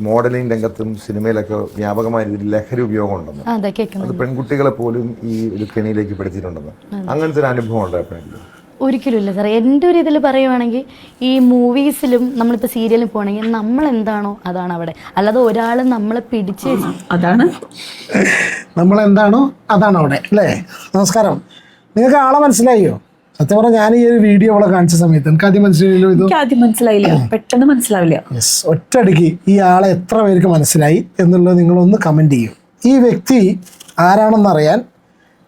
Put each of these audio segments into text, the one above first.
Modelling രംഗത്തും സിനിമയിലൊക്കെ വ്യാപകമായ രീതിയിൽ ലഹരി ഉപയോഗം ഉണ്ടെന്ന്, അത് പെൺകുട്ടികളെ പോലും ഈ ഒരു കെണിയിലേക്ക് പെടുത്തിയിട്ടുണ്ടെന്ന്, അങ്ങനത്തെ ഒരു അനുഭവം ഉണ്ടോ എപ്പോഴെങ്കിലും? ഒരിക്കലും ഇല്ല സാർ. എൻ്റെ ഒരു ഇതിൽ പറയുവാണെങ്കിൽ ഈ മൂവീസിലും നമ്മളിപ്പോൾ സീരിയലിൽ പോകണമെങ്കിൽ നമ്മൾ എന്താണോ അതാണ് അവിടെ, അല്ലാതെ ഒരാൾ നമ്മളെ പിടിച്ച് അതാണ് നമ്മളെന്താണോ അതാണ് അവിടെ അല്ലേ? നമസ്കാരം. നിങ്ങൾക്ക് ആളെ മനസ്സിലായോ? സത്യം പറഞ്ഞാൽ ഞാൻ ഈ ഒരു വീഡിയോ അവളെ കാണിച്ച സമയത്ത് എനിക്ക് ആദ്യം മനസ്സിലായില്ലോ. ഇത് ആദ്യം മനസ്സിലായില്ല, പെട്ടെന്ന് മനസ്സിലാവില്ല. യെസ്, ഒറ്റയടിക്ക് ഈ ആളെ എത്ര പേർക്ക് മനസ്സിലായി എന്നുള്ളത് നിങ്ങളൊന്ന് കമൻറ്റ് ചെയ്യും. ഈ വ്യക്തി ആരാണെന്നറിയാൻ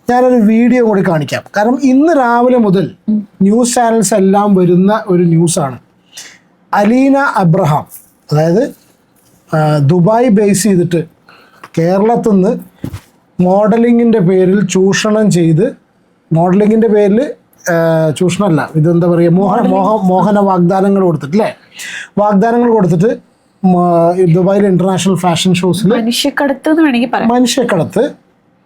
ഞാനൊരു വീഡിയോ കൂടി കാണിക്കാം. കാരണം ഇന്ന് രാവിലെ മുതൽ ന്യൂസ് ചാനൽസ് എല്ലാം വരുന്ന ഒരു ന്യൂസാണ്. അലീന അബ്രഹാം, അതായത് ദുബായ് ബേസ് ചെയ്തിട്ട് കേരളത്തിൽ നിന്ന് മോഡലിങ്ങിൻ്റെ പേരിൽ ചൂഷണം ചെയ്ത്, മോഡലിങ്ങിൻ്റെ പേരിൽ ചൂഷണമല്ല, ഇതെന്താ പറയുക, മോഹന വാഗ്ദാനങ്ങൾ കൊടുത്തിട്ട് അല്ലേ, വാഗ്ദാനങ്ങൾ കൊടുത്തിട്ട് ദുബായിൽ ഇൻ്റർനാഷണൽ ഫാഷൻ ഷോസിൽ മനുഷ്യക്കടത്ത് എന്ന് വേണമെങ്കിൽ പറയാം. മനുഷ്യക്കടത്ത്,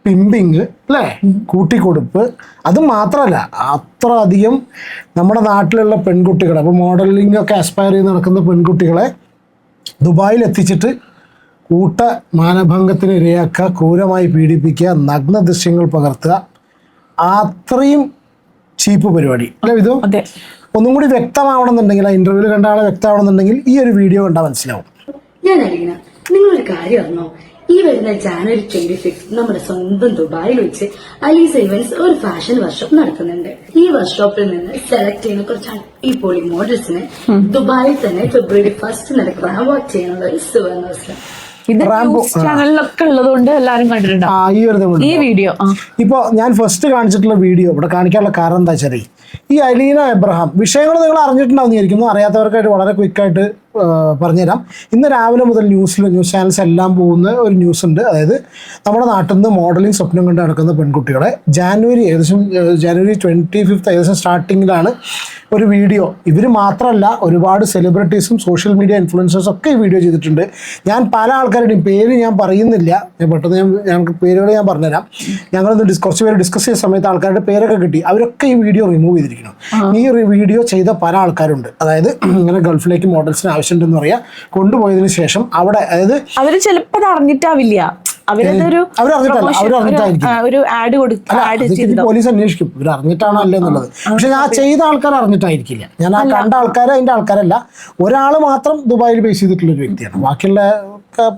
പിമ്പിങ് അല്ലേ, കൂട്ടിക്കൊടുപ്പ്. അത് മാത്രമല്ല, അത്ര അധികം നമ്മുടെ നാട്ടിലുള്ള പെൺകുട്ടികളെ, അപ്പോൾ മോഡലിംഗ് ഒക്കെ അസ്പയർ ചെയ്ത് നടക്കുന്ന പെൺകുട്ടികളെ ദുബായിൽ എത്തിച്ചിട്ട് കൂട്ട മാനഭംഗത്തിന് ഇരയാക്കുക, ക്രൂരമായി പീഡിപ്പിക്കുക, നഗ്ന ദൃശ്യങ്ങൾ പകർത്തുക, അത്രയും ചീപ്പ് പരിപാടി അല്ലേ ഇത്? ഒന്നും കൂടി വ്യക്തമാവണമെന്നുണ്ടെങ്കിൽ, ആ ഇന്റർവ്യൂവിൽ കണ്ട ആളെ വ്യക്തമാവണമെന്നുണ്ടെങ്കിൽ ഈ ഒരു വീഡിയോ കണ്ടാൽ മനസ്സിലാവും. ഞാൻ അലീന. നിങ്ങളൊരു കാര്യം അറിഞ്ഞോ? ഈ വരുന്ന ജാനുവരി 26 നമ്മുടെ സ്വന്തം ദുബായിൽ വെച്ച് അലീസ ഇവന്റ്സ് ഒരു ഫാഷൻ വർക്ക്ഷോപ്പ് നടത്തുന്നുണ്ട്. ഈ വർക്ക്ഷോപ്പിൽ നിന്ന് സെലക്ട് ചെയ്യുന്ന കുറച്ച് അടിപൊളി മോഡൽസിന് ദുബായിൽ തന്നെ ഫെബ്രുവരി 1 നടക്കുന്ന വർക്ക് ചെയ്യാനുള്ള ഒരു സുവർണാവസരം. ഇത് ചാനലിലൊക്കെ ഉള്ളതുകൊണ്ട് എല്ലാവരും കണ്ടിട്ടുണ്ടാവും ഈ വീഡിയോ. ഇപ്പോൾ ഞാൻ ഫസ്റ്റ് കാണിച്ചിട്ടുള്ള വീഡിയോ ഇവിടെ കാണിക്കാനുള്ള കാരണം എന്താ വെച്ചാൽ, ഈ അലീന എബ്രഹാം വിഷയങ്ങൾ നിങ്ങൾ അറിഞ്ഞിട്ടുണ്ടാവും വിചാരിക്കുന്നു. അറിയാത്തവർക്കായിട്ട് വളരെ ക്വിക്കായിട്ട് പറഞ്ഞുതരാം. ഇന്ന് രാവിലെ മുതൽ ന്യൂസ് ചാനൽസ് എല്ലാം പോകുന്ന ഒരു ന്യൂസ് ഉണ്ട്. അതായത് നമ്മുടെ നാട്ടിൽ നിന്ന് മോഡലിംഗ് സ്വപ്നം കൊണ്ട് നടക്കുന്ന പെൺകുട്ടികളെ ജാനുവരി 25 ഏകദേശം സ്റ്റാർട്ടിങ്ങിലാണ് ഒരു വീഡിയോ. ഇവർ മാത്രമല്ല, ഒരുപാട് സെലിബ്രിറ്റീസും സോഷ്യൽ മീഡിയ ഇൻഫ്ലുവൻസേഴ്സും ഒക്കെ ഈ വീഡിയോ ചെയ്തിട്ടുണ്ട്. ഞാൻ പല ആൾക്കാരുടെയും പേര് ഞാൻ പറയുന്നില്ല, പെട്ടെന്ന് ഞങ്ങൾക്ക് പേരുകൾ ഞാൻ പറഞ്ഞുതരാം. ഞങ്ങളൊന്ന് കുറച്ച് പേര് ഡിസ്കസ് ചെയ്ത സമയത്ത് ആൾക്കാരുടെ പേരൊക്കെ കിട്ടി. അവരൊക്കെ ഈ വീഡിയോ റിമൂവ് ചെയ്തിരിക്കണം. ഈ വീഡിയോ ചെയ്ത പല ആൾക്കാരുണ്ട്. അതായത് ഇങ്ങനെ ഗൾഫിലേക്ക് മോഡൽസിന് ആവശ്യമുണ്ടെന്ന് പറയാ, കൊണ്ടുപോയതിനു ശേഷം അവിടെ, അതായത് അവര് ചിലപ്പോൾ അറിഞ്ഞിട്ടാവില്ല, പോലീസ് അന്വേഷിക്കും ഇവർ അറിഞ്ഞിട്ടാണോ അല്ലേ എന്നുള്ളത്. പക്ഷെ ആ ചെയ്ത ആൾക്കാർ അറിഞ്ഞിട്ടായിരിക്കില്ല. ഞാൻ ആ കണ്ട ആൾക്കാരെ അതിന്റെ ആൾക്കാരല്ല, ഒരാൾ മാത്രം ദുബായിൽ ബേസ് ചെയ്തിട്ടുള്ള ഒരു വ്യക്തിയാണ്. ബാക്കിയുള്ള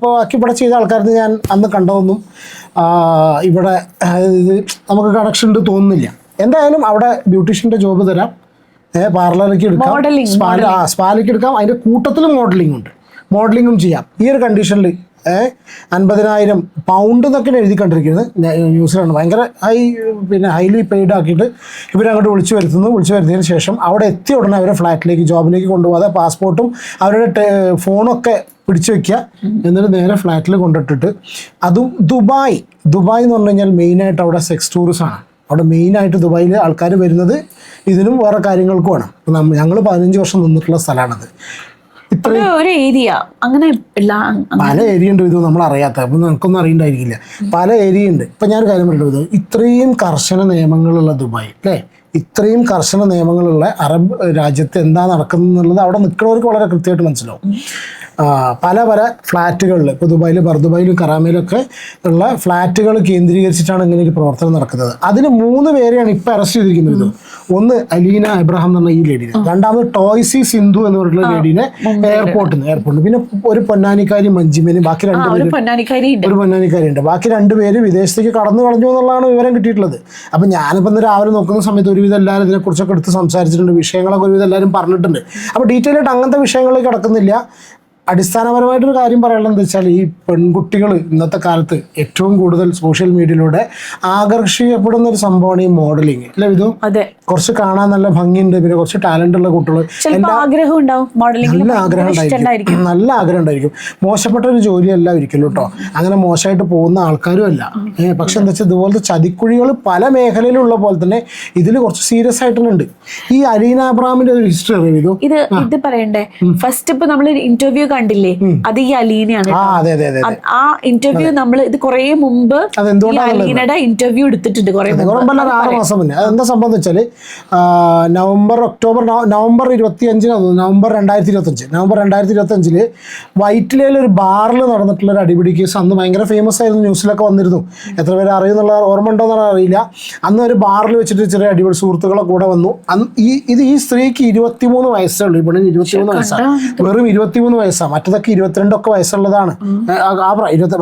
ബാക്കി ഇവിടെ ചെയ്ത ആൾക്കാർക്ക് ഞാൻ അന്ന് കണ്ടതൊന്നും ഇവിടെ ഇത് നമുക്ക് കണക്ഷൻ ഉണ്ട് തോന്നുന്നില്ല. എന്തായാലും അവിടെ ബ്യൂട്ടീഷ്യന്റെ ജോബ് തരാം, പാർലറിലേക്ക് എടുക്കാം, സ്പാലേക്ക് എടുക്കാം, അതിന്റെ കൂട്ടത്തിൽ മോഡലിംഗ് ഉണ്ട്, മോഡലിംഗും ചെയ്യാം. ഈ ഒരു കണ്ടീഷനിൽ 50,000 പൗണ്ട് എന്നൊക്കെ എഴുതി കണ്ടിരിക്കുന്നത് ന്യൂസിലാണ്. ഭയങ്കര ഹൈലി പെയ്ഡ് ആക്കിയിട്ട് ഇവരങ്ങോട്ട് വിളിച്ചു വരുത്തിയതിന് ശേഷം അവിടെ എത്തിയ ഉടനെ അവരെ ഫ്ലാറ്റിലേക്ക്, ജോബിലേക്ക് കൊണ്ടുപോകാതെ പാസ്പോർട്ടും അവരുടെ ഫോണൊക്കെ പിടിച്ചു വെക്കുക, എന്നിട്ട് നേരെ ഫ്ലാറ്റിൽ കൊണ്ടിട്ടിട്ട്, അതും ദുബായ് എന്ന് പറഞ്ഞു കഴിഞ്ഞാൽ മെയിനായിട്ട് അവിടെ സെക്സ് ടൂറിസമാണ്. അവിടെ മെയിനായിട്ട് ദുബായിൽ ആൾക്കാർ വരുന്നത് ഇതിനും വേറെ കാര്യങ്ങൾക്കുമാണ്. ഞങ്ങൾ 15 വർഷം നിന്നിട്ടുള്ള സ്ഥലമാണത്. ഒരു ഏരിയ അങ്ങനെ പല ഏരിയ ഉണ്ട്, ഇത് നമ്മൾ അറിയാത്ത, അപ്പം നമുക്കൊന്നും അറിയണ്ടായിരിക്കില്ല. പല ഏരിയ ഉണ്ട്. ഇപ്പം ഞാനൊരു കാര്യം പറയുന്നത്, ഇത്രയും കർശന നിയമങ്ങളുള്ള ദുബായ് അല്ലേ, ഇത്രയും കർശന നിയമങ്ങളുള്ള അറബ് രാജ്യത്ത് എന്താ നടക്കുന്നത് എന്നുള്ളത് അവിടെ നിൽക്കുന്നവർക്ക് വളരെ കൃത്യമായിട്ട് മനസ്സിലാവും. പല ഫ്ലാറ്റുകളിൽ, ഇപ്പോൾ ദുബായിൽ, ബർദുബായിലും കറാമയിലൊക്കെ ഉള്ള ഫ്ലാറ്റുകൾ കേന്ദ്രീകരിച്ചിട്ടാണ് ഇങ്ങനെ ഒരു പ്രവർത്തനം നടക്കുന്നത്. അതിന് 3 പേരെയാണ് ഇപ്പോൾ അറസ്റ്റ് ചെയ്തിരിക്കുന്നത്. ഒന്ന് അലീന എബ്രഹാം എന്ന് പറഞ്ഞ ഈ ലേഡീനെ, രണ്ടാമത് ടോയ്സി സിന്ധു എന്ന് പറഞ്ഞിട്ടുള്ള ലേഡീനെ എയർപോർട്ടിൽ, പിന്നെ ഒരു പൊന്നാനിക്കാരി മഞ്ജിമേന്, ബാക്കി 2 പേര്, ഒരു പൊന്നാനിക്കാരി ഉണ്ട്, ബാക്കി 2 പേര് വിദേശത്തേക്ക് കടന്നു കളഞ്ഞു എന്നുള്ളതാണ് വിവരം കിട്ടിയിട്ടുള്ളത്. അപ്പം ഞാനിപ്പോൾ ഇന്ന് രാവിലെ നോക്കുന്ന സമയത്ത് ഒരുവിധം എല്ലാവരും ഇതിനെക്കുറിച്ചൊക്കെ എടുത്ത് സംസാരിച്ചിട്ടുണ്ട്, വിഷയങ്ങളൊക്കെ ഒരുവിധം എല്ലാവരും പറഞ്ഞിട്ടുണ്ട്. അപ്പോൾ ഡീറ്റെയിൽ ആയിട്ട് അങ്ങനത്തെ വിഷയങ്ങളിലേക്ക് കിടക്കുന്നില്ല. അടിസ്ഥാനപരമായിട്ടൊരു കാര്യം പറയാനുള്ളത് എന്താ വെച്ചാൽ, ഈ പെൺകുട്ടികൾ ഇന്നത്തെ കാലത്ത് ഏറ്റവും കൂടുതൽ സോഷ്യൽ മീഡിയയിലൂടെ ആകർഷിക്കപ്പെടുന്ന ഒരു സംഭവമാണ് ഈ മോഡലിംഗ് അല്ലേ? ഇതും കുറച്ച് കാണാൻ നല്ല ഭംഗിയുണ്ട്, പിന്നെ കുറച്ച് ടാലന്റ് ഉള്ള കുട്ടികൾ, നല്ല ആഗ്രഹം ഉണ്ടായിരിക്കും. മോശപ്പെട്ട ഒരു ജോലിയല്ല ഒരിക്കലും കേട്ടോ, അങ്ങനെ മോശമായിട്ട് പോകുന്ന ആൾക്കാരും അല്ല. പക്ഷെ എന്താ വെച്ചാൽ ഇതുപോലത്തെ ചതിക്കുഴികൾ പല മേഖലയിലുള്ള പോലെ തന്നെ ഇതിൽ കുറച്ച് സീരിയസ് ആയിട്ടുണ്ട്. ഈ അലീന അബ്രഹാമിന്റെ ഒരു ഹിസ്റ്ററി അറിയോ? ഇത് പറയണ്ടേ? ഫസ്റ്റ് ഇപ്പൊ നമ്മൾ ഇന്റർവ്യൂ കണ്ടില്ലേ, അത് ഈ അലീനയാണ്. ആ ഇന്റർവ്യൂ നമ്മൾ ഇത് കുറെ മുമ്പ് അലീനയുടെ ഇന്റർവ്യൂ എടുത്തിട്ടുണ്ട്, 6 മാസം മുന്നേ. അതെന്താ സംഭവം എന്ന് വെച്ചാല്, നവംബർ 2025 വൈറ്റിലയിൽ ഒരു ബാറിൽ നടന്നിട്ടുള്ള ഒരു അടിപിടി കേസ് അന്ന് ഭയങ്കര ഫേമസ് ആയിരുന്നു, ന്യൂസിലൊക്കെ വന്നിരുന്നു. എത്ര പേര് അറിയുന്നുള്ള ഓർമ്മ ഉണ്ടോയെന്ന് അറിയില്ല. അന്ന് ഒരു ബാറിൽ വെച്ചിട്ട് ചെറിയ അടിപിടി സുഹൃത്തുക്കളെ കൂടെ വന്നു. ഈ സ്ത്രീക്ക് 23 വയസ്സേ ഉള്ളൂ. ഇവിടെ 23 വയസ്സാണ്, വെറും 23 വയസ്സാണ്. മറ്റതൊക്കെ 22 വയസ്സുള്ളതാണ്.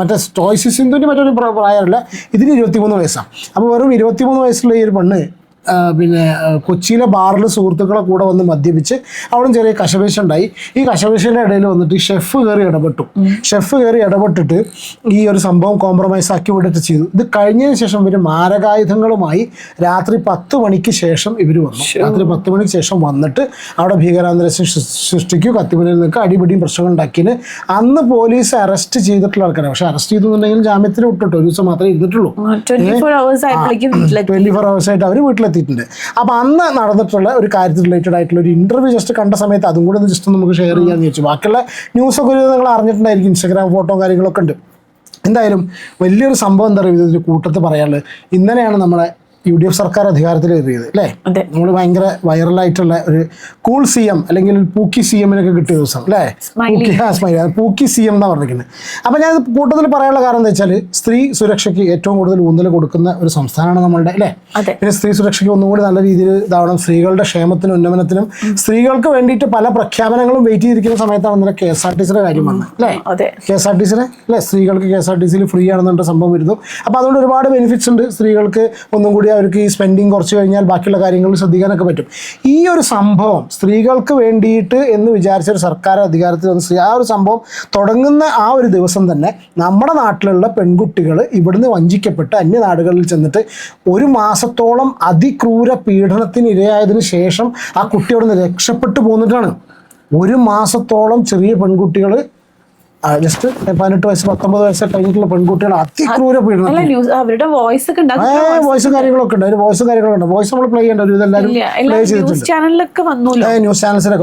മറ്റേ സ്റ്റോയ്സി സിന്ധുവിന് മറ്റൊരു പ്രായമല്ല, ഇതിന് 23 വയസ്സാണ്. അപ്പോൾ വെറും 23 വയസ്സുള്ള ഈ ഒരു പെണ്ണ് പിന്നെ കൊച്ചിയിലെ ബാറിൽ സുഹൃത്തുക്കളെ കൂടെ വന്ന് മദ്യപിച്ച് അവിടെ ചെറിയ കശപേശ ഉണ്ടായി. ഈ കശപേശയുടെ ഇടയിൽ വന്നിട്ട് ഷെഫ് കയറി ഇടപെട്ടിട്ട് ഈ ഒരു സംഭവം കോംപ്രമൈസ് ആക്കി വിട്ടിട്ട് ചെയ്തു. ഇത് കഴിഞ്ഞതിന് ശേഷം ഇവർ മാരകായുധങ്ങളുമായി രാത്രി 10 മണിക്ക് ശേഷം വന്നിട്ട് അവിടെ ഭീകരാന്തരീക്ഷം സൃഷ്ടിക്കും, കത്തിമുനയിൽ നിൽക്കുക, അടിപിടിയും പ്രശ്നങ്ങൾ ഉണ്ടാക്കിയതിന് അന്ന് പോലീസ് അറസ്റ്റ് ചെയ്തിട്ടുള്ള ആൾക്കാരാണ്. പക്ഷെ അറസ്റ്റ് ചെയ്തെന്നുണ്ടെങ്കിൽ ജാമ്യത്തിന് വിട്ടിട്ട് ഒരു ദിവസം മാത്രമേ ഇരുന്നിട്ടുള്ളൂ. 24 hours ആയിട്ട് അവർ വീട്ടിലെത്തിയിട്ടുണ്ട്. അപ്പോൾ അന്ന് നടന്നിട്ടുള്ള ഒരു കാര്യത്തിൽ റിലേറ്റഡ് ആയിട്ടുള്ള ഒരു ഇന്റർവ്യൂ ജസ്റ്റ് കണ്ട സമയത്ത് അതും കൂടെ ഒന്ന് ജസ്റ്റ് നമുക്ക് ഷെയർ ചെയ്യാമെന്ന് വെച്ചു. ബാക്കിയുള്ള ന്യൂസൊക്കെ ഒരു നിങ്ങൾ അറിഞ്ഞിട്ടുണ്ടായിരിക്കും, ഇൻസ്റ്റാഗ്രാം ഫോട്ടോ കാര്യങ്ങളൊക്കെ ഉണ്ട്. എന്തായാലും വലിയൊരു സംഭവം എന്താ പറയുക, ഇതിൻ്റെ കൂട്ടത്തിൽ പറയാനുള്ളത് ഇന്നലെയാണ് നമ്മളെ UDF സർക്കാർ അധികാരത്തിൽ കയറിയത് അല്ലേ. നമ്മൾ ഭയങ്കര വൈറലായിട്ടുള്ള ഒരു കൂൾ CM അല്ലെങ്കിൽ ഒരു പൂക്കി CM-നൊക്കെ കിട്ടിയ ദിവസം അല്ലേ, പൂക്കി CM എന്നാണ് പറഞ്ഞിരിക്കുന്നത്. അപ്പോൾ ഞാൻ കൂട്ടത്തിൽ പറയാനുള്ള കാരണം എന്താ വെച്ചാൽ സ്ത്രീ സുരക്ഷയ്ക്ക് ഏറ്റവും കൂടുതൽ ഊന്നൽ കൊടുക്കുന്ന ഒരു സംസ്ഥാനമാണ് നമ്മളുടെ അല്ലേ. പിന്നെ സ്ത്രീ സുരക്ഷയ്ക്ക് ഒന്നുകൂടി നല്ല രീതിയിൽ ഇതാവണം, സ്ത്രീകളുടെ ക്ഷേമത്തിനും ഉന്നമനത്തിനും സ്ത്രീകൾക്ക് വേണ്ടിയിട്ട് പല പ്രഖ്യാപനങ്ങളും വെയിറ്റ് ചെയ്തിരിക്കുന്ന സമയത്താണ് ഇന്നലെ KSRTCയുടെ കാര്യം വന്നത് അല്ലേ. KSRTCയുടെ അല്ലേ, സ്ത്രീകൾക്ക് KSRTCയിൽ ഫ്രീ ആണെന്നുണ്ട് സംഭവം വരുന്നു. അപ്പോൾ അതുകൊണ്ട് ഒരുപാട് ബെനിഫിറ്റ്സ് ഉണ്ട്. സ്ത്രീകൾക്ക് ഒന്നും കൂടി അവർക്ക് ഈ സ്പെൻഡിങ് കുറച്ച് കഴിഞ്ഞാൽ ബാക്കിയുള്ള കാര്യങ്ങൾ ശ്രദ്ധിക്കാനൊക്കെ പറ്റും. ഈ ഒരു സംഭവം സ്ത്രീകൾക്ക് വേണ്ടിയിട്ട് എന്ന് വിചാരിച്ച ഒരു സർക്കാർ അധികാരത്തിൽ വന്ന് ആ ഒരു സംഭവം തുടങ്ങുന്ന ആ ഒരു ദിവസം തന്നെ നമ്മുടെ നാട്ടിലുള്ള പെൺകുട്ടികൾ ഇവിടുന്ന് വഞ്ചിക്കപ്പെട്ട് അന്യനാടുകളിൽ ചെന്നിട്ട് 1 മാസത്തോളം അതിക്രൂര പീഡനത്തിന് ഇരയായതിനു ശേഷം ആ കുട്ടി അവിടെ നിന്ന് രക്ഷപ്പെട്ടു പോന്നിട്ടാണ്. 1 മാസത്തോളം ചെറിയ പെൺകുട്ടികൾ ജസ്റ്റ് 18 വയസ്സ് 19 വയസ്സ് കഴിഞ്ഞിട്ടുള്ള പെൺകുട്ടികൾ അതിക്രൂര പീഡനം. അവരുടെ വോയിസും കാര്യങ്ങളൊക്കെ ഉണ്ട്. വോയിസ് നമ്മൾ പ്ലേ ചെയ്യേണ്ട ഒരു ഇതെല്ലാവരും പ്ലേ ചെയ്തിട്ടുണ്ട്. ന്യൂസ് ചാനൽസിലൊക്കെ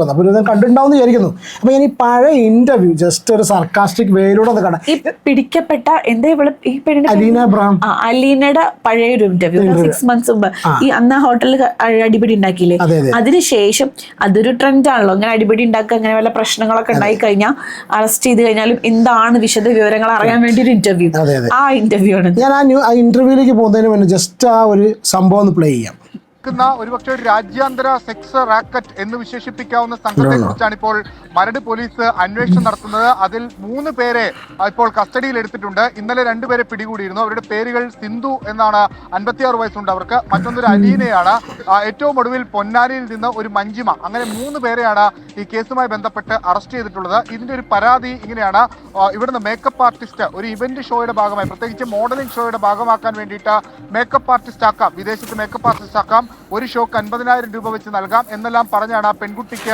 വന്നു. അപ്പോൾ ഇത് കണ്ടിട്ടുണ്ടാവും എന്ന് വിചാരിക്കുന്നു. അപ്പോൾ ഞാൻ ഈ പഴയ ഇന്റർവ്യൂ ജസ്റ്റ് ഒരു സർക്കാസ്റ്റിക് വേയിലൂടെ ഒന്ന് കാണാം. ഈ പിടിക്കപ്പെട്ട എന്താ ഇവിടെ ഈ പെണ്ണിന്റെ അലീന അബ്രഹാം, അലീനയുടെ പഴയ ഒരു ഇന്റർവ്യൂ 6 months മുമ്പ് ഈ അന്ന് ഹോട്ടലിൽ അടിപിടി ഉണ്ടാക്കിയില്ലേ, അതിനുശേഷം അതൊരു ട്രെൻഡ് ആണല്ലോ. അങ്ങനെ അടിപിടി ഉണ്ടാക്കുക, അങ്ങനെ വല്ല പ്രശ്നങ്ങളൊക്കെ ഉണ്ടായി കഴിഞ്ഞാൽ അറസ്റ്റ് ചെയ്ത് കഴിഞ്ഞാൽ എന്താണ് വിശദ വിവരങ്ങൾ അറിയാൻ വേണ്ടി ഒരു ഇന്റർവ്യൂ. ആ ഇന്റർവ്യൂ ആണ് ഞാൻ ആ ഇന്റർവ്യൂലേക്ക് പോകുന്നതിന് മുന്നേ ജസ്റ്റ് ആ ഒരു സംഭവം ഒന്ന് പ്ലേ ചെയ്യാം. ഒരുപക്ഷെ ഒരു രാജ്യാന്തര സെക്സ് റാക്കറ്റ് എന്ന് വിശേഷിപ്പിക്കാവുന്ന സംഘത്തെ കുറിച്ചാണ് ഇപ്പോൾ മരട് പോലീസ് അന്വേഷണം നടത്തുന്നത്. അതിൽ 3 പേരെ ഇപ്പോൾ കസ്റ്റഡിയിൽ എടുത്തിട്ടുണ്ട്. ഇന്നലെ 2 പേരെ പിടികൂടിയിരുന്നു. അവരുടെ പേരുകൾ സിന്ധു എന്നാണ്, 56 വയസ്സുണ്ട് അവർക്ക്. മറ്റൊന്നൊരു അലീനയാണ്. ഏറ്റവും ഒടുവിൽ പൊന്നാനിയിൽ നിന്ന് ഒരു മഞ്ജിമ. അങ്ങനെ 3 പേരെയാണ് ഈ കേസുമായി ബന്ധപ്പെട്ട് അറസ്റ്റ് ചെയ്തിട്ടുള്ളത്. ഇതിന്റെ ഒരു പരാതി ഇങ്ങനെയാണ്. ഇവിടുന്ന് മേക്കപ്പ് ആർട്ടിസ്റ്റ് ഒരു ഇവന്റ് ഷോയുടെ ഭാഗമായി, പ്രത്യേകിച്ച് മോഡലിംഗ് ഷോയുടെ ഭാഗമാക്കാൻ വേണ്ടിയിട്ട് മേക്കപ്പ് ആർട്ടിസ്റ്റ് ആക്കാം, വിദേശത്ത് മേക്കപ്പ് ആർട്ടിസ്റ്റ് ആക്കാം, ഒരു ഷോക്ക് 50,000 രൂപ വെച്ച് നൽകാം എന്നെല്ലാം പറഞ്ഞാണ് ആ പെൺകുട്ടിക്ക്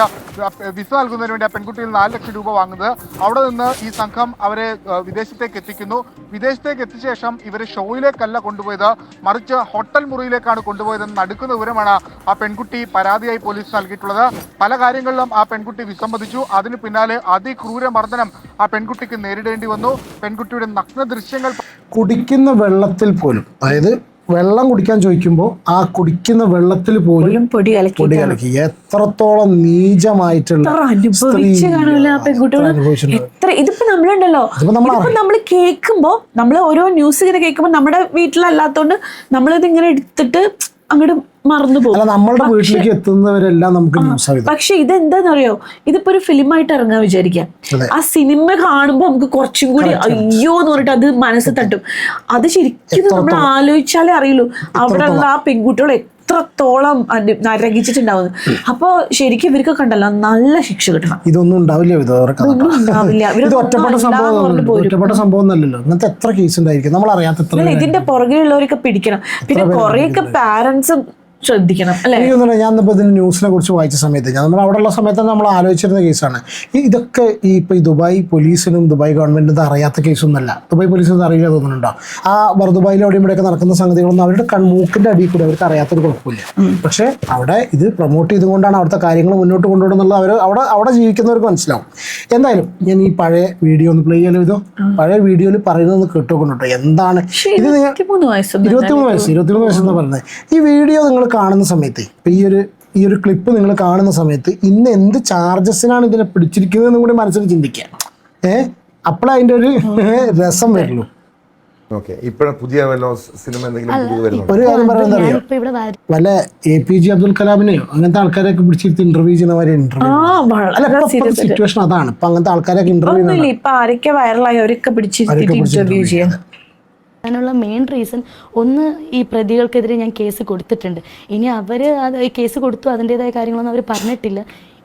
വിസ നൽകുന്നതിന് വേണ്ടി ആ പെൺകുട്ടിയിൽ 4 ലക്ഷം രൂപ വാങ്ങുന്നത്. അവിടെ നിന്ന് ഈ സംഘം അവരെ വിദേശത്തേക്ക് എത്തിക്കുന്നു. വിദേശത്തേക്ക് എത്തിച്ച ശേഷം ഇവരെ ഷോയിലേക്കല്ല കൊണ്ടുപോയത്, മറിച്ച് ഹോട്ടൽ മുറിയിലേക്കാണ് കൊണ്ടുപോയതെന്ന് നടുക്കുന്ന വിവരമാണ് ആ പെൺകുട്ടി പരാതിയായി പോലീസ് നൽകിയിട്ടുള്ളത്. പല കാര്യങ്ങളിലും ആ പെൺകുട്ടി വിസമ്മതിച്ചു. അതിന് പിന്നാലെ അതിക്രൂര മർദ്ദനം ആ പെൺകുട്ടിക്ക് നേരിടേണ്ടി വന്നു. പെൺകുട്ടിയുടെ നഗ്ന ദൃശ്യങ്ങൾ കുടിക്കുന്ന വെള്ളത്തിൽ പോലും, അതായത് വെള്ളം കുടിക്കാൻ ചോദിക്കുമ്പോൾ ആ കുടിക്കുന്ന വെള്ളത്തിൽ പോലും പൊടി കലക്കി എത്രത്തോളം നീചമായിട്ടുള്ള ഇതിപ്പോ നമ്മളുണ്ടല്ലോ, നമ്മൾ കേൾക്കുമ്പോ, നമ്മൾ ഓരോ ന്യൂസ് ഇങ്ങനെ കേൾക്കുമ്പോ നമ്മുടെ വീട്ടിലല്ലാത്തോണ്ട് നമ്മളിത് ഇങ്ങനെ എടുത്തിട്ട് അങ്ങോട്ട് മറന്നുപോകും. നമ്മളുടെ വീട്ടിലേക്ക് എത്തുന്നവരെല്ലാം നമുക്ക് ന്യൂസ്. പക്ഷെ ഇതെന്താന്നറിയോ, ഇതിപ്പോ ഒരു ഫിലിമായിട്ട് ഇറങ്ങാൻ വിചാരിക്കാം. ആ സിനിമ കാണുമ്പോ നമുക്ക് കുറച്ചും കൂടി അയ്യോ എന്ന് പറഞ്ഞിട്ട് അത് മനസ്സ് തട്ടും. അത് ശരിക്കും നമ്മൾ ആലോചിച്ചാലേ അറിയുള്ളൂ അവിടെ ഉള്ള ആ പെൺകുട്ടികൾ എത്രത്തോളം നരകിച്ചിട്ടുണ്ടാവുന്നു. അപ്പൊ ശരിക്കും ഇവർക്ക് കണ്ടല്ലോ നല്ല ശിക്ഷ കിട്ടണം. ഇതൊന്നും ഉണ്ടാവില്ല, ഒറ്റപ്പെട്ട സംഭവം അല്ലല്ലോ. ഇങ്ങനത്തെ എത്ര കേസ് ഉണ്ടായിരിക്കും നമ്മൾ അറിയാത്ത. ഇതിന്റെ പുറകിലുള്ളവരൊക്കെ പിടിക്കണം. പിന്നെ കുറെയൊക്കെ പാരന്റ്സും ശ്രദ്ധിക്കണം അല്ലേ. ഞാനിപ്പോൾ ഇതിന്റെ ന്യൂസിനെ കുറിച്ച് വായിച്ച സമയത്ത് നമ്മൾ അവിടെ ഉള്ള സമയത്ത് നമ്മൾ ആലോചിച്ചിരുന്ന കേസാണ് ഇതൊക്കെ. ഈ ദുബായ് പോലീസിനും ദുബായ് ഗവൺമെന്റിനും അറിയാത്ത കേസൊന്നുമല്ല. ദുബായ് പോലീസിന് അറിയില്ല തോന്നുന്നുണ്ടോ? ആ ദുബായിൽ അവിടെ ഇവിടെയൊക്കെ നടക്കുന്ന സംഗതികളൊന്നും അവരുടെ മൂക്കിന്റെ അടിയിൽ കൂടെ അവർക്ക് അറിയാത്തൊരു കുഴപ്പമില്ല. പക്ഷെ അവിടെ ഇത് പ്രൊമോട്ട് ചെയ്തുകൊണ്ടാണ് അവിടുത്തെ കാര്യങ്ങൾ മുന്നോട്ട് കൊണ്ടുപോകുന്നുള്ളത് അവിടെ ജീവിക്കുന്നവർക്ക് മനസ്സിലാവും. എന്തായാലും ഞാൻ ഈ പഴയ വീഡിയോ ഒന്ന് പ്ലേ ചെയ്യാലോ. ഇതോ പഴയ വീഡിയോയിൽ പറയുന്നത് കേട്ടോക്കൊണ്ടോ എന്താണ് ഇത്. 23 വയസ്സെന്ന് പറയുന്നത്. ഈ വീഡിയോ നിങ്ങൾ കാണുന്ന സമയത്ത് ഇപ്പൊ ഈ ഒരു ക്ലിപ്പ് നിങ്ങൾ കാണുന്ന സമയത്ത് ഇന്ന് എന്ത് ചാർജസിനാണ് ഇതിനെ പിടിച്ചിരിക്കുന്നതെന്നും കൂടി മനസ്സിൽ ചിന്തിക്കുക. അപ്പോഴേ അതിന്റെ ഒരു രസം വരുള്ളൂ. ഓക്കെ, ഇപ്പോഴും പുതിയ വല്ല സിനിമ എന്തെങ്കിലും പുതിയത് വരുന്നുണ്ടോ? ഒരു കാര്യം പറയുന്നത് അറിയോ, വല്ല APJ അബ്ദുൽ കലാമിനെയോ അങ്ങനത്തെ ആൾക്കാരെയൊക്കെ പിടിച്ചിരുത്തി ഇന്റർവ്യൂ ചെയ്യുന്നവരെ ഇന്റർവ്യൂ സിറ്റുവേഷൻ അതാണ്. ഇപ്പൊ അങ്ങനത്തെ ആൾക്കാരൊക്കെ ഇന്റർവ്യൂ ഇപ്പൊ ആരൊക്കെ വൈറലായി അവരൊക്കെ പിടിച്ചിരുത്തിട്ട് ഇന്റർവ്യൂ ചെയ്യാൻ. അതിനുള്ള മെയിൻ റീസൺ ഒന്ന്, ഈ പ്രതികൾക്കെതിരെ ഞാൻ കേസ് കൊടുത്തിട്ടുണ്ട്. ഇനി അവർ അത് കേസ് കൊടുത്തു, അതിൻ്റെതായ കാര്യങ്ങളൊന്നും അവർ പറഞ്ഞിട്ടില്ല.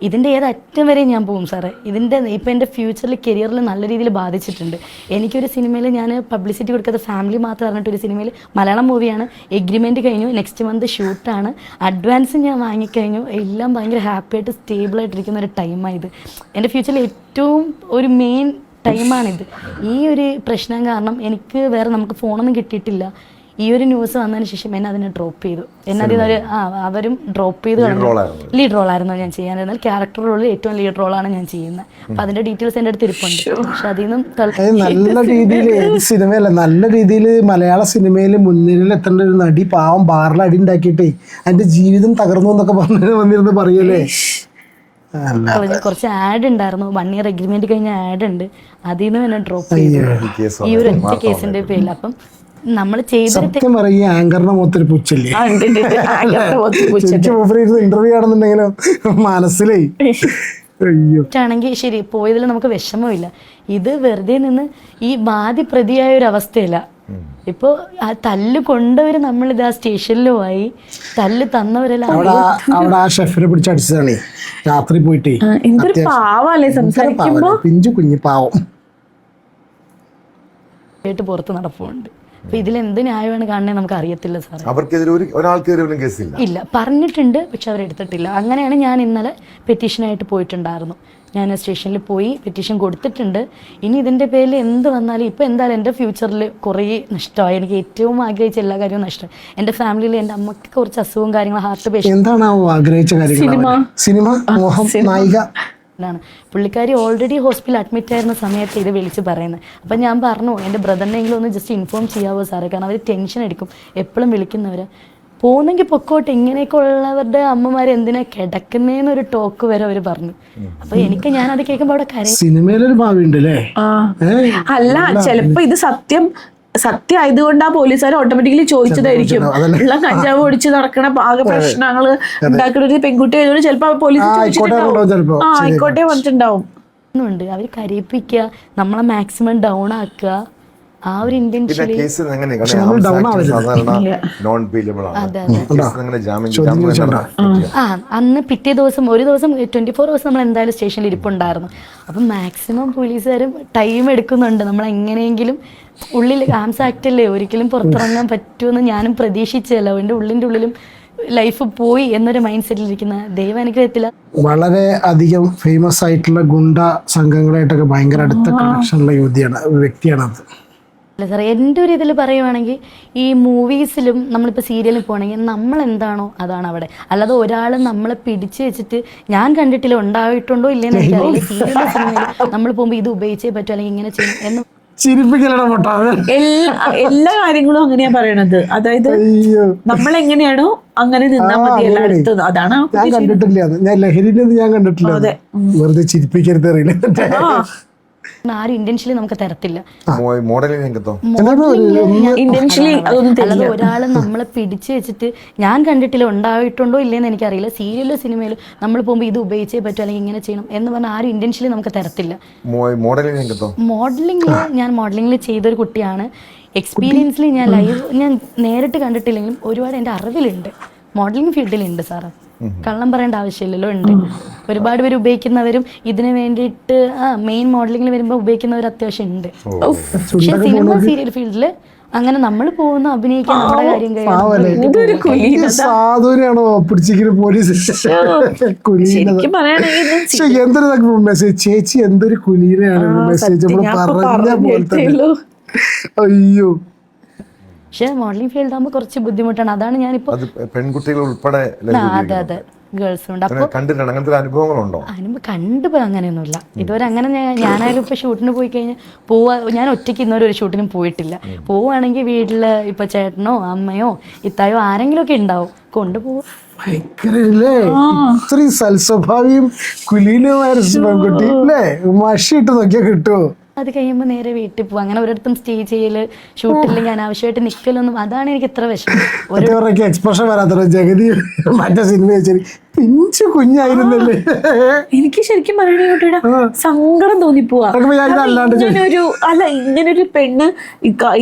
ഇതിൻ്റെ ഏതറ്റം വരെ ഞാൻ പോകും സാറേ. ഇതിൻ്റെ ഇപ്പം എൻ്റെ ഫ്യൂച്ചറിൽ കരിയറിൽ നല്ല രീതിയിൽ ബാധിച്ചിട്ടുണ്ട്. എനിക്കൊരു സിനിമയിൽ ഞാൻ പബ്ലിസിറ്റി കൊടുക്കാത്ത ഫാമിലി മാത്രം പറഞ്ഞിട്ടൊരു സിനിമയിൽ, മലയാളം മൂവിയാണ്, എഗ്രിമെൻറ്റ് കഴിഞ്ഞു, നെക്സ്റ്റ് മന്ത് ഷൂട്ടാണ്, അഡ്വാൻസ് ഞാൻ വാങ്ങിക്കഴിഞ്ഞു, എല്ലാം ഭയങ്കര ഹാപ്പിയായിട്ട് സ്റ്റേബിളായിട്ടിരിക്കുന്ന ഒരു ടൈമായത്. എൻ്റെ ഫ്യൂച്ചറിൽ ഏറ്റവും ഒരു മെയിൻ ടൈമാണിത്. ഈ ഒരു പ്രശ്നം കാരണം എനിക്ക് വേറെ നമുക്ക് ഫോണൊന്നും കിട്ടിയിട്ടില്ല. ഈ ഒരു ന്യൂസ് വന്നതിന് ശേഷം എന്നെ അതിനെ ഡ്രോപ്പ് ചെയ്തു. എന്നെ അതിൽ അവരും ഡ്രോപ്പ് ചെയ്ത് ലീഡ് റോളായിരുന്നു ഞാൻ ചെയ്യാനിരുന്നത്. ക്യാരക്ടർ റോളിൽ ഏറ്റവും ലീഡ് റോളാണ് ഞാൻ ചെയ്യുന്നത്. അപ്പം അതിൻ്റെ ഡീറ്റെയിൽസ് എൻ്റെ അടുത്ത് ഇരിപ്പുണ്ട്. പക്ഷെ അതിൽ നിന്നും നല്ല രീതിയിൽ സിനിമയല്ല, നല്ല രീതിയിൽ മലയാള സിനിമയിൽ മുൻനിരയിൽ എത്തേണ്ട ഒരു നടി പാവം ബാറിൽ അടി ഉണ്ടാക്കിയിട്ടേ അതിൻ്റെ ജീവിതം തകർന്നു എന്നൊക്കെ വന്നിരുന്ന് പറയല്ലേ. കുറച്ച് ആഡ് ഉണ്ടായിരുന്നു, 1 year എഗ്രിമെന്റ് കഴിഞ്ഞ ആഡ് ഉണ്ട്, അതിൽ നിന്നും എന്നെ ഡ്രോപ്പ് ചെയ്തു ഈ ഒരു ഒറ്റ കേസിന്റെ പേരിൽ. അപ്പം നമ്മൾ സത്യം പറയും, ആങ്കറിനെ മൊത്തൊരു പുച്ഛല്ലേ ഇന്റർവ്യൂ ആണെന്നുണ്ടെങ്കിലോ മനസ്സിലായി. ആണെങ്കിൽ ശരി, പോയതിൽ നമുക്ക് വിഷമമില്ല. ഇത് വെറുതെ നിന്ന് ഈ ബാധി പ്രതിയായ ഒരു അവസ്ഥയല്ല. ഇപ്പൊ ആ തല്ല് കൊണ്ടവര് നമ്മളിത് ആ സ്റ്റേഷനിലും ആയി, തല്ല് തന്നവരെല്ലാം അവിടെ ആ ഷെഫിനെ പിടിച്ചടിച്ചതാണ് രാത്രി പോയിട്ട്. പിഞ്ചു കുഞ്ഞു പാവം ആയിട്ട് പുറത്ത് നടപ്പുണ്ട്. അപ്പൊ ഇതിലെന്ത് ന്യായമാണ് കാണുന്നത് നമുക്ക് അറിയത്തില്ല സാർ. ഇല്ല, പറഞ്ഞിട്ടുണ്ട്, പക്ഷെ അവരെടുത്തിട്ടില്ല. അങ്ങനെയാണ് ഞാൻ ഇന്നലെ പെറ്റീഷനായിട്ട് പോയിട്ടുണ്ടായിരുന്നു. ഞാൻ സ്റ്റേഷനിൽ പോയി പെറ്റീഷൻ കൊടുത്തിട്ടുണ്ട്. ഇനി ഇതിൻ്റെ പേരിൽ എന്ത് വന്നാലും ഇപ്പം എന്തായാലും എൻ്റെ ഫ്യൂച്ചറിൽ കുറേ നഷ്ടമായി. എനിക്ക് ഏറ്റവും ആഗ്രഹിച്ച എല്ലാ കാര്യവും നഷ്ടമായി. എൻ്റെ ഫാമിലിയിൽ എൻ്റെ അമ്മയ്ക്ക് കുറച്ച് അസുഖവും കാര്യങ്ങളും, ഹാർട്ട് പേഷ്യൻ്റ് ാണ്. പുള്ളിക്കാരി ഓൾറെഡി ഹോസ്പിറ്റലിൽ അഡ്മിറ്റ് ആയിരുന്ന സമയത്ത് ഇത് വിളിച്ച് പറയുന്നത്. അപ്പം ഞാൻ പറഞ്ഞു, എൻ്റെ ബ്രദറിനെങ്കിലും ഒന്ന് ജസ്റ്റ് ഇൻഫോം ചെയ്യാവോ സാറേ, കാരണം അവർ ടെൻഷൻ എടുക്കും എപ്പോഴും വിളിക്കുന്നവർ. പോകുന്നെങ്കിൽ പൊക്കോട്ടെ, ഇങ്ങനെയൊക്കെ ഉള്ളവരുടെ അമ്മമാരെ എന്തിനാ കിടക്കുന്നേന്നൊരു ടോക്ക് വരെ അവർ പറഞ്ഞു. അപ്പൊ എനിക്ക് ഞാനത് കേൾക്കുമ്പോൾ അവിടെ കരയും. സിനിമയിലൊരു ഭാവി ഉണ്ടല്ലേ. അല്ല, ചിലപ്പോ ഇത് സത്യമായതുകൊണ്ട് ആ പോലീസുകാർ ഓട്ടോമാറ്റിക്കലി ചോദിച്ചതായിരിക്കും. ഉള്ള കഞ്ചാവ് ഒടിച്ച് നടക്കണ ആകെ പ്രശ്നങ്ങള് ഉണ്ടാക്കുന്ന ഒരു പെൺകുട്ടി ആയതുകൊണ്ട് ചിലപ്പോ പോലീസ് ആയിക്കോട്ടെ പറഞ്ഞിട്ടുണ്ടാവും. ഉണ്ട് അവർ കരയിപ്പിക്കുക, നമ്മളെ മാക്സിമം ഡൗൺ ആക്കുക. ആ ഒരു ഇന്റൻഷനിൽ അന്ന് പിറ്റേ ദിവസം ഒരു ദിവസം 24 hours നമ്മൾ എന്തായാലും സ്റ്റേഷനിൽ ഇരിപ്പുണ്ടായിരുന്നു. അപ്പം മാക്സിമം പോലീസുകാരും ടൈം എടുക്കുന്നുണ്ട്. നമ്മൾ എങ്ങനെയെങ്കിലും ഉള്ളിൽ ആംസ് ആക്ട് അല്ലേ, ഒരിക്കലും പുറത്തിറങ്ങാൻ പറ്റുമെന്ന് ഞാനും പ്രതീക്ഷിച്ചല്ലോ. എൻ്റെ ഉള്ളിലും ലൈഫ് പോയി എന്നൊരു മൈൻഡ് സെറ്റിലിരിക്കുന്ന ദൈവം അനുഗ്രഹത്തില്ല. വളരെ അധികം ഫേമസ് ആയിട്ടുള്ള ഗുണ്ട സംഘങ്ങളായിട്ടൊക്കെ ഭയങ്കര അടുത്ത കണക്ഷനുള്ള വ്യക്തിയാണ് അത്. അല്ല സാർ, എൻ്റെ ഒരു ഇതിൽ പറയുവാണെങ്കിൽ ഈ മൂവീസിലും നമ്മളിപ്പോൾ സീരിയലിൽ പോകണമെങ്കിൽ നമ്മൾ എന്താണോ അതാണ് അവിടെ. അല്ലാതെ ഒരാൾ നമ്മളെ പിടിച്ചു വെച്ചിട്ട് ഞാൻ കണ്ടിട്ടില്ല, ഉണ്ടായിട്ടുണ്ടോ ഇല്ലെന്ന് എനിക്കറിയില്ല. സീരിയലിലെ സിനിമയിൽ നമ്മൾ പോകുമ്പോൾ ഇത് ഉപയോഗിച്ചേ പറ്റും അല്ലെങ്കിൽ ഇങ്ങനെ ചെയ്യണം എന്ന് എല്ലാ കാര്യങ്ങളും അങ്ങനെയാ പറയണത്. അതായത് നമ്മൾ എങ്ങനെയാണോ അങ്ങനെ നിന്നാ മതി എല്ലായിടത്തും. അതാണ് ഞാൻ കണ്ടിട്ടില്ല, ഞാൻ ലഹരിയിലൊന്നും ഞാൻ കണ്ടിട്ടില്ല. വെറുതെ ചിരിപ്പിക്കരുത് അറിയില്ല. ആരും ഇന്റൻഷ്യലി നമുക്ക് തരത്തില്ല. അല്ലാതെ ഒരാൾ നമ്മളെ പിടിച്ചു വെച്ചിട്ട് ഞാൻ കണ്ടിട്ടില്ല, ഉണ്ടായിട്ടുണ്ടോ ഇല്ലെന്ന് എനിക്കറിയില്ല. സീരിയലിലോ സിനിമയിലോ നമ്മൾ പോകുമ്പോൾ ഇത് ഉപയോഗിച്ചേ പറ്റും അല്ലെങ്കിൽ ഇങ്ങനെ ചെയ്യണം എന്ന് പറഞ്ഞാൽ ആരും ഇന്റൻഷ്യലി നമുക്ക് തരത്തില്ല. മോഡലിംഗിൽ ചെയ്തൊരു കുട്ടിയാണ്. എക്സ്പീരിയൻസിൽ ഞാൻ നേരിട്ട് കണ്ടിട്ടില്ലെങ്കിലും ഒരുപാട് എൻ്റെ അറിവിലുണ്ട്. മോഡലിംഗ് ഫീൽഡിലുണ്ട് സാറ്, കള്ളം പറയേണ്ട ആവശ്യമില്ലല്ലോ. ഉണ്ട് ഒരുപാട് പേര് ഉപയോഗിക്കുന്നവരും ഇതിന് വേണ്ടിയിട്ട് മെയിൻ മോഡലിംഗിൽ വരുമ്പോൾ ഉപയോഗിക്കുന്നവർ അത്യാവശ്യം ഉണ്ട്. പക്ഷെ സിനിമ സീരിയൽ ഫീൽഡില് അങ്ങനെ നമ്മൾ പോകുന്ന അഭിനയിക്കാൻ നമ്മുടെ കാര്യം ചേച്ചി എന്തൊരു കുലീനാണ് മെസ്സേജ് പറഞ്ഞ പോലത്തെ. അയ്യോ, പക്ഷെ മോഡലിംഗ് ഫീൽഡ് ആകുമ്പോൾ കുറച്ച് ബുദ്ധിമുട്ടാണ്. അതാണ് ഞാനിപ്പോ പെൺകുട്ടികൾ ഉൾപ്പെടെ അതെ ഗേൾസും ഉണ്ട്. അപ്പോൾ കണ്ടിട്ടുണ്ട് അങ്ങനത്തെ അനുഭവങ്ങളുണ്ടോ? കണ്ടുപോയി അങ്ങനെയൊന്നുമില്ല ഇതുവരെ. അങ്ങനെ ഞാനായാലും ഇപ്പൊ ഷൂട്ടിന് പോയി കഴിഞ്ഞാൽ ഞാൻ ഒറ്റയ്ക്ക് ഇന്നൊരു ഒരു ഷൂട്ടിനും പോയിട്ടില്ല. പോവുകയാണെങ്കിൽ വീട്ടില് ഇപ്പൊ ചേട്ടനോ അമ്മയോ ഇത്തായോ ആരെങ്കിലും ഒക്കെ ഉണ്ടാവും, കൊണ്ടുപോകും. ഭയങ്കരല്ലേ ഇത്രയും സൽസ്വഭാവിയും കുലീനമായ പെൺകുട്ടി അല്ലേ? മഷിയിട്ട് നോക്കിയാൽ കിട്ടുമോ? അത് കഴിയുമ്പോൾ നേരെ വീട്ടിൽ പോകും. അങ്ങനെ ഒരിടത്തും സ്റ്റേ ചെയ്യല്, ഷൂട്ടില്ലെങ്കിൽ അനാവശ്യമായിട്ട് നിൽക്കലൊന്നും, അതാണ് എനിക്ക് ഇത്ര വിഷമം. എക്സ്പ്രഷൻ വരാത്ത ജഗതി മറ്റേ സിനിമ വെച്ചാൽ പിഞ്ചു കുഞ്ഞായിരുന്നല്ലേ. എനിക്ക് ശരിക്കും പറയണ സങ്കടം തോന്നിപ്പോവാ. ഇങ്ങനൊരു പെണ്ണ്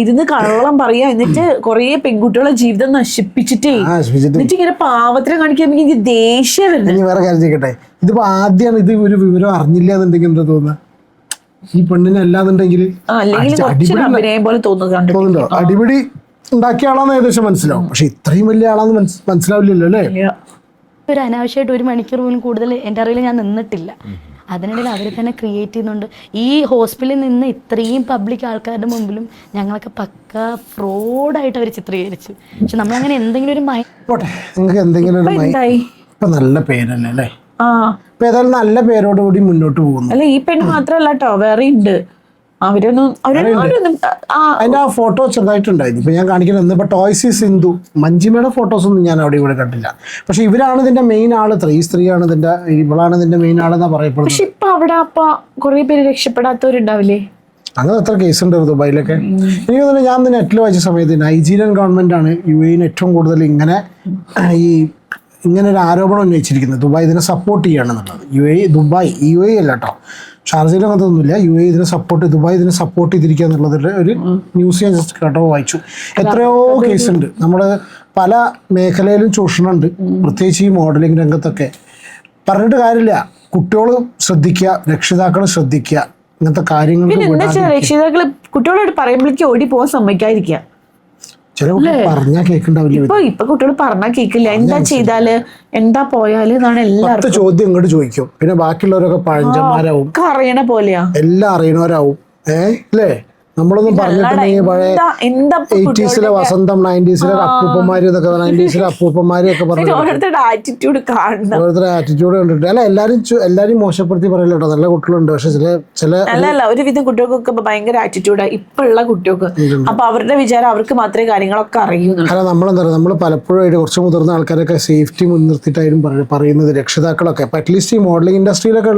ഇരുന്ന് കള്ളം പറയാ, എന്നിട്ട് കൊറേ പെൺകുട്ടികളെ ജീവിതം നശിപ്പിച്ചിട്ടേ, എന്നിട്ട് ഇങ്ങനെ പാവത്തിനെ കാണിക്കാൻ എനിക്ക് ദേഷ്യം വരുന്നത്. വേറെ കാര്യം ചെയ്യട്ടെ, ഇതിപ്പോ ആദ്യമാണ് ഇത് ഒരു വിവരം അറിഞ്ഞില്ല എന്നുണ്ടെങ്കിൽ എന്താ തോന്നുക? ഈ പെണ്ണിനെ അല്ലാന്നുണ്ടെങ്കിൽ തോന്നുന്നുണ്ടോ? അടിപിടി ഉണ്ടാക്കിയ ആളാന്ന് ഏകദേശം മനസ്സിലാവും, പക്ഷെ ഇത്രയും വലിയ ആളാന്ന് മനസ്സിലാവില്ലല്ലോ അല്ലേ? ഒരു അനാവശ്യമായിട്ട് 1 മണിക്കൂർ പോലും കൂടുതൽ എൻ്റെ അറിവിൽ ഞാൻ നിന്നിട്ടില്ല. അതിനിടയിൽ അവർ തന്നെ ക്രിയേറ്റ് ചെയ്യുന്നുണ്ട്. ഈ ഹോസ്പിറ്റലിൽ നിന്ന് ഇത്രയും പബ്ലിക് ആൾക്കാരുടെ മുമ്പിലും ഞങ്ങളൊക്കെ പക്ക ഫ്രോഡായിട്ട് അവർ ചിത്രീകരിച്ചു. പക്ഷെ നമ്മളങ്ങനെ എന്തെങ്കിലും ഒരു പോട്ടെ, നിങ്ങൾക്ക് എന്തെങ്കിലും ഒരു ഇപ്പൊ നല്ല പേരല്ലേ അല്ലേ? ഇപ്പൊ ഏതായാലും നല്ല പേരോടുകൂടി മുന്നോട്ട് പോകുന്നു. അല്ല ഈ പെണ്ണ് മാത്രല്ല കേട്ടോ, വേറെ ഉണ്ട്. അതിന്റെ ആ ഫോട്ടോ ചെറുതായിട്ടുണ്ടായിരുന്നു. ഇപ്പൊ ഞാൻ കാണിക്കുന്നത് ഇപ്പൊ ടോയ്സി സിന്ധു മഞ്ജിമയുടെ ഫോട്ടോസ് ഒന്നും ഞാൻ അവിടെ ഇവിടെ കണ്ടില്ല. പക്ഷെ ഇവരാണ് ഇതിന്റെ മെയിൻ ആള്, സ്ത്രീയാണ് ഇതിന്റെ, ഇവളാണ് ഇതിന്റെ മെയിൻ ആളെന്നാ പറയപ്പെടുന്നത്. പക്ഷെ ഇപ്പൊ അവിടെ കുറെ പേര് രക്ഷപ്പെടാത്തവരുണ്ടാവില്ലേ? അങ്ങനെ എത്ര കേസ് ഉണ്ട് ദുബായിലൊക്കെ? എനിക്ക് തോന്നുന്നു ഞാൻ നെറ്റിൽ വായിച്ച സമയത്ത് നൈജീരിയൻ ഗവൺമെന്റ് ആണ് UAE ഏറ്റവും കൂടുതൽ ഇങ്ങനെ ഒരു ആരോപണം ഉന്നയിച്ചിരിക്കുന്നത്. ദുബായ് ഇതിനെ സപ്പോർട്ട് ചെയ്യുകയാണെന്നുള്ളത്. ദുബായ് UAE അല്ല കേട്ടോ, ഷാർജയിലും അങ്ങനത്തൊന്നുമില്ല. UAE ഇതിനെ ദുബായ് ഇതിനെ സപ്പോർട്ട് ചെയ്തിരിക്കുക എന്നുള്ളതിൻ്റെ ഒരു ന്യൂസ് ഞാൻ ജസ്റ്റ് കേട്ടോ വായിച്ചു. എത്രയോ കേസുണ്ട്. നമ്മൾ പല മേഖലയിലും ചൂഷണമുണ്ട്, പ്രത്യേകിച്ച് ഈ മോഡലിംഗ് രംഗത്തൊക്കെ. പറഞ്ഞിട്ട് കാര്യമില്ല, കുട്ടികൾ ശ്രദ്ധിക്കുക, രക്ഷിതാക്കൾ ശ്രദ്ധിക്കുക, ഇങ്ങനത്തെ കാര്യങ്ങൾ. രക്ഷിതാക്കൾ കുട്ടികളോട് പറയുമ്പോഴേക്കും ഓടി പോകാൻ സമ്മതിക്കാതിരിക്കുക. ചില കുട്ടികൾ പറഞ്ഞാൽ കേൾക്കണ്ടാവില്ല. ഇപ്പൊ കുട്ടികൾ പറഞ്ഞാൽ കേൾക്കില്ല. എന്താ ചെയ്താല് എന്താ പോയാല് എന്നാണ് എല്ലാവരും ചോദ്യം ഇങ്ങോട്ട് ചോദിക്കും. പിന്നെ ബാക്കിയുള്ളവരൊക്കെ പഴഞ്ചന്മാരാവും, അറിയണ പോലെയാ, എല്ലാം അറിയണവരാവും. അല്ലേ? നമ്മളൊന്നും പറഞ്ഞിട്ടുണ്ടെങ്കിൽ പഴയ 80s വസന്തം, 90s അപ്പൂപ്പന്മാര് എന്നൊക്കെ, 90s അപ്പൂപ്പന്മാരും ഒക്കെ പറഞ്ഞു ഓരോരുത്തരുടെ ആറ്റിറ്റ്യൂഡ് കണ്ടിട്ട്. അല്ല എല്ലാരും മോശപ്പെടുത്തി പറയില്ല കേട്ടോ, നല്ല കുട്ടികളുണ്ട്. പക്ഷെ ചില ഒരുവിധം കുട്ടികൾക്കൊക്കെ ഭയങ്കര ആറ്റിറ്റ്യൂഡാ ഇപ്പൊ ഉള്ള കുട്ടികൾക്ക്. അപ്പൊ അവരുടെ വിചാരം അവർക്ക് മാത്രമേ കാര്യങ്ങളൊക്കെ അറിയുന്നു. അല്ല നമ്മളെന്താ പറയുക, നമ്മൾ പലപ്പോഴും കുറച്ച് മുതിർന്ന ആൾക്കാരൊക്കെ സേഫ്റ്റി മുൻനിർത്തിയിട്ടായിരുന്നു പറയുന്നത്. രക്ഷിതാക്കളൊക്കെ അപ്പൊ അറ്റ്ലീസ്റ്റ് ഈ മോഡലിംഗ് ഇൻഡസ്ട്രിയിലൊക്കെ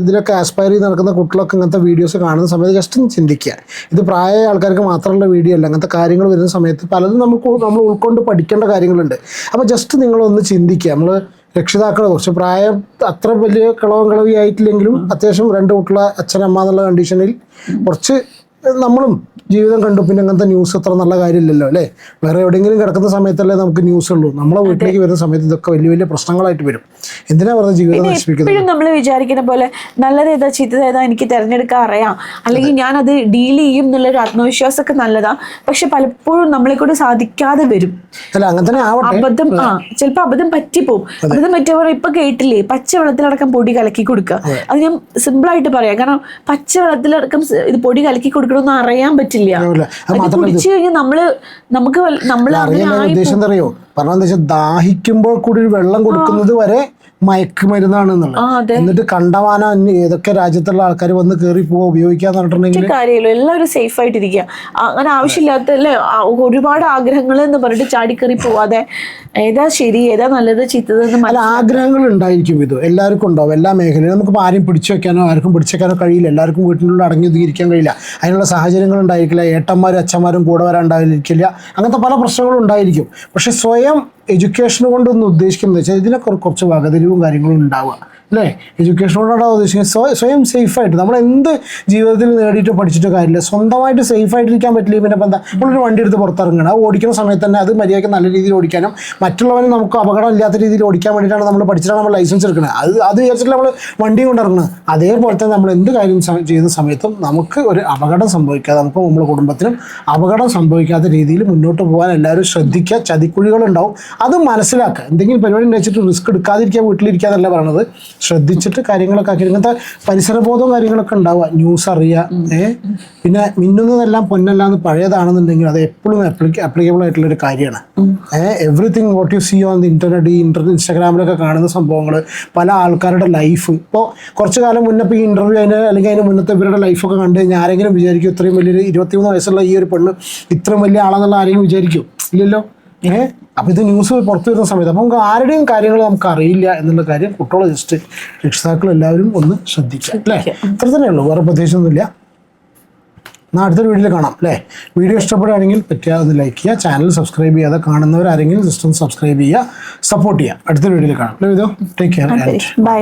ഇതിലൊക്കെ ആസ്പയർ ചെയ്ത് നടക്കുന്ന കുട്ടികളൊക്കെ ഇങ്ങനത്തെ വീഡിയോസ് കാണുന്ന സമയത്ത് ജസ്റ്റ് ഒന്ന് ചിന്തിക്കുക. ഇത് പ്രായമായ ആൾക്കാർക്ക് മാത്രമുള്ള വീഡിയോ അല്ല, അങ്ങനത്തെ കാര്യങ്ങൾ വരുന്ന സമയത്ത് പലതും നമ്മൾ ഉൾക്കൊണ്ട് പഠിക്കേണ്ട കാര്യങ്ങളുണ്ട്. അപ്പോൾ ജസ്റ്റ് നിങ്ങളൊന്ന് ചിന്തിക്കുക. നമ്മൾ രക്ഷിതാക്കളെ കുറച്ച് പ്രായം അത്ര വലിയ കളവിയായിട്ടില്ലെങ്കിലും അത്യാവശ്യം 2 കുട്ടികളെ അച്ഛനമ്മ എന്നുള്ള കണ്ടീഷനിൽ കുറച്ച് നമ്മളും ജീവിതം കണ്ടു. പിന്നെ അങ്ങനത്തെ ന്യൂസ് അത്ര നല്ല കാര്യമില്ലല്ലോ അല്ലേ? വേറെ എവിടെയെങ്കിലും കിടക്കുന്ന സമയത്തല്ലേ നമുക്ക് ന്യൂസ് ഉള്ളൂ. നമ്മളെ വീട്ടിലേക്ക് വരുന്ന സമയത്ത് ഇതൊക്കെ വലിയ വലിയ പ്രശ്നങ്ങളായിട്ട് വരും. എന്തിനാ പറഞ്ഞ ജീവിതം നശിപ്പിക്കുന്നത്? നമ്മൾ വിചാരിക്കുന്ന പോലെ നല്ലതേതാ ചീത്തതേതാ എനിക്ക് തിരഞ്ഞെടുക്കാൻ അറിയാം, അല്ലെങ്കിൽ ഞാൻ അത് ഡീൽ ചെയ്യും എന്നുള്ളൊരു ആത്മവിശ്വാസമൊക്കെ നല്ലതാ. പക്ഷെ പലപ്പോഴും നമ്മളെ കൂടെ സാധിക്കാതെ വരും. അല്ല അങ്ങനെ തന്നെ അബദ്ധം ചിലപ്പോ അബദ്ധം പറ്റിപ്പോവും. അബദ്ധം പറ്റിയവർ ഇപ്പൊ കേട്ടില്ലേ, പച്ചവെള്ളത്തിലടക്കം പൊടി കലക്കി കൊടുക്കുക. അത് ഞാൻ സിമ്പിൾ ആയിട്ട് പറയാം. കാരണം പച്ചവെള്ളത്തിലടക്കം ഇത് പൊടി കലക്കി കൊടുക്കണമെന്ന് അറിയാൻ പറ്റില്ല. കുടിച്ചു കഴിഞ്ഞാൽ നമുക്ക് ഉദ്ദേശം എന്താ അറിയോ? പറഞ്ഞ ദാഹിക്കുമ്പോൾ കൂടി വെള്ളം കൊടുക്കുന്നത് വരെ മയക്കുമരുന്നാണെന്നുള്ളത്. എന്നിട്ട് കണ്ടമാനം ഏതൊക്കെ രാജ്യത്തുള്ള ആൾക്കാർ വന്ന് കയറി പോവാ ഉപയോഗിക്കാന്ന് പറഞ്ഞിട്ടുണ്ടെങ്കിൽ കാര്യമല്ലോ. എല്ലാവരും സേഫ് ആയിട്ടിരിക്കുക. അങ്ങനെ ആവശ്യമില്ലാത്തല്ലേ ഒരുപാട് ആഗ്രഹങ്ങൾ എന്ന് പറഞ്ഞിട്ട് ചാടിക്കറി പോവാതെ ഏതാ ശരി ഏതാ നല്ലത് ചീത്തതെന്ന് അല്ല, ആഗ്രഹങ്ങൾ ഉണ്ടായിരിക്കും. ഇത് എല്ലാവർക്കും ഉണ്ടാവും, എല്ലാ മേഖലയിലും. നമുക്കിപ്പോൾ ആരും പിടിച്ചു വെക്കാനോ ആർക്കും പിടിച്ചു വെക്കാനോ കഴിയില്ല. എല്ലാവർക്കും വീട്ടിലുള്ള അടങ്ങി ഒതുങ്ങിയിരിക്കാൻ കഴിയില്ല. അതിനുള്ള സാഹചര്യങ്ങൾ ഉണ്ടായിരിക്കില്ല. ഏട്ടന്മാരും അച്ഛന്മാരും കൂടെ വരാണ്ടായിരിക്കില്ല. അങ്ങനത്തെ പല പ്രശ്നങ്ങളും ഉണ്ടായിരിക്കും. പക്ഷെ സ്വയം എഡ്യൂക്കേഷൻ കൊണ്ടൊന്ന് ഉദ്ദേശിക്കുന്നത് വെച്ചാൽ ഇതിനൊക്കെ കുറച്ച് വകതിരിവും കാര്യങ്ങളും ഉണ്ടാവുക അല്ലേ? എഡ്യൂക്കേഷനോടാണ് ഉദ്ദേശിക്കുന്നത് സ്വയം സേഫായിട്ട്. നമ്മൾ എന്ത് ജീവിതത്തിൽ നേടിയിട്ട് പഠിച്ചിട്ടോ കാര്യമില്ല, സ്വന്തമായിട്ട് സേഫായിട്ടിരിക്കാൻ പറ്റില്ല. പിന്നെ ഇപ്പം എന്താ, നമ്മളൊരു വണ്ടി എടുത്ത് പുറത്തിറങ്ങണം, അത് ഓടിക്കുന്ന സമയത്ത് തന്നെ അത് മര്യാദയ്ക്ക് നല്ല രീതിയിൽ ഓടിക്കാനും മറ്റുള്ളവന് നമുക്ക് അപകടം ഇല്ലാത്ത രീതിയിൽ ഓടിക്കാൻ വേണ്ടിയിട്ടാണ് നമ്മൾ പഠിച്ചിട്ടാണ് നമ്മൾ ലൈസൻസ് എടുക്കുന്നത്. അത് വിചാരിച്ചിട്ട് നമ്മൾ വണ്ടി കൊണ്ടിറങ്ങുന്നത്. അതേപോലെ തന്നെ നമ്മൾ എന്ത് കാര്യം ചെയ്യുന്ന സമയത്തും നമുക്ക് ഒരു അപകടം സംഭവിക്കാതെ, നമുക്ക് നമ്മുടെ കുടുംബത്തിനും അപകടം സംഭവിക്കാത്ത രീതിയിൽ മുന്നോട്ട് പോകാൻ എല്ലാവരും ശ്രദ്ധിക്കുക. ചതിക്കുഴികളുണ്ടാവും, അത് മനസ്സിലാക്കുക. എന്തെങ്കിലും പരിപാടി വെച്ചിട്ട് റിസ്ക് എടുക്കാതിരിക്കുക, വീട്ടിലിരിക്കാന്നല്ല പറയണത്. ശ്രദ്ധിച്ചിട്ട് കാര്യങ്ങളൊക്കെ ആക്കി ഇങ്ങനത്തെ പരിസരബോധവും കാര്യങ്ങളൊക്കെ ഉണ്ടാവുക, ന്യൂസ് അറിയുക. പിന്നെ മിന്നുന്നതെല്ലാം പൊന്നല്ല എന്ന് പഴയതാണെന്നുണ്ടെങ്കിൽ അത് എപ്പോഴും അപ്ലിക്കബിൾ ആയിട്ടുള്ളൊരു കാര്യമാണ്. Everything what you see on the ഇൻസ്റ്റാഗ്രാമിലൊക്കെ കാണുന്ന സംഭവങ്ങൾ, പല ആൾക്കാരുടെ ലൈഫ്. ഇപ്പോൾ കുറച്ച് കാലം മുന്നേ ഇപ്പോൾ ഈ ഇൻ്റർവ്യൂ അല്ലെങ്കിൽ അതിന് മുന്നത്തെ ഇവരുടെ ലൈഫൊക്കെ കണ്ട് കഴിഞ്ഞാൽ ആരെങ്കിലും വിചാരിക്കും ഇത്രയും വലിയൊരു 23 വയസ്സുള്ള ഈ ഒരു പെണ്ണ് ഇത്രയും വലിയ ആളെന്നുള്ള ആരെങ്കിലും വിചാരിക്കും? ഇല്ലല്ലോ. അപ്പോൾ ഇത് ന്യൂസ് പുറത്തു വരുന്ന സമയത്ത് അപ്പം നമുക്ക് ആരുടെയും കാര്യങ്ങൾ നമുക്ക് അറിയില്ല എന്നുള്ള കാര്യം കുട്ടികളെ ജസ്റ്റ് രക്ഷിതാക്കൾ എല്ലാവരും ഒന്ന് ശ്രദ്ധിക്കുക അല്ലേ? അത്ര തന്നെ ഉള്ളൂ, വേറെ പ്രത്യേകിച്ചൊന്നുമില്ല. എന്നാൽ അടുത്തൊരു വീഡിയോയിൽ കാണാം അല്ലേ? വീഡിയോ ഇഷ്ടപ്പെടുകയാണെങ്കിൽ പറ്റിയാൽ ഒന്ന് ലൈക്ക് ചെയ്യുക, ചാനൽ സബ്സ്ക്രൈബ് ചെയ്യാതെ കാണുന്നവരാരെങ്കിലും ജസ്റ്റ് ഒന്ന് സബ്സ്ക്രൈബ് ചെയ്യുക, സപ്പോർട്ട് ചെയ്യുക. അടുത്തൊരു വീഡിയോയിൽ കാണാം. Take care and by.